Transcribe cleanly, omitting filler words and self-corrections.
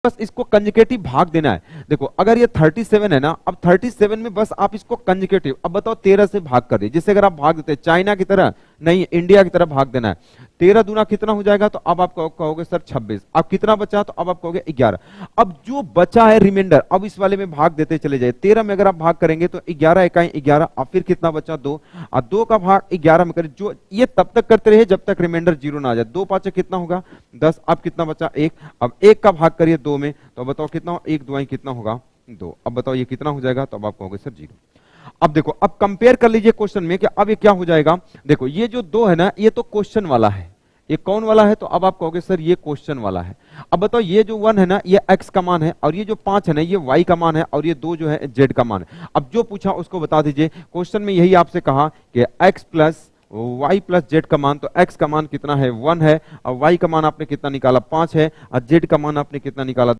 बस इसको कंजुगेटिव भाग देना है। देखो अगर ये 37 है ना, अब 37 में बस आप इसको कंजुगेटिव, अब बताओ 13 से भाग कर दे। जैसे अगर आप भाग देते चाइना की तरह नहीं, इंडिया की तरह भाग देना है। 13 दूना कितना हो जाएगा, तो अब आप कहोगे सर 26। अब कितना बचा, तो अब आप कहोगे 11। अब जो बचा है रिमाइंडर, अब इस वाले में भाग देते चले जाए। 13 में अगर आप भाग करेंगे तो 11 इकाई 11, अब फिर कितना बचा 2, और 2 का भाग 11 में करें। जो ये तब तक करते रहे जब तक रिमाइंडर 0 ना आ जाए। 2 5 कितना होगा 10। अब कितना बचा 1। अब 1 का भाग करिए 2 में, तो बताओ कितना, 1 2 कितना होगा 2। अब बताओ ये कितना हो जाएगा, तो अब आप कहोगे सर 0। अब देखो, अब कंपेयर कर लीजिए क्वेश्चन में कि अब ये क्या हो जाएगा। देखो ये जो 2 है ना, ये तो क्वेश्चन वाला है, ये कौन वाला है, तो अब आप कहोगे सर ये क्वेश्चन वाला है। अब बताओ ये जो 1 है ना, ये x का मान है, और ये जो 5 है ना, ये y का मान है, और ये 2 जो है z का मान है। अब जो पूछा उसको बता दीजिए। क्वेश्चन में यही आपसे कहा कि x plus y plus z का मान, तो x का मान कितना है 1 है, और y का मान आपने कितना निकाला 5 है, और z का मान आपने कितना निकाला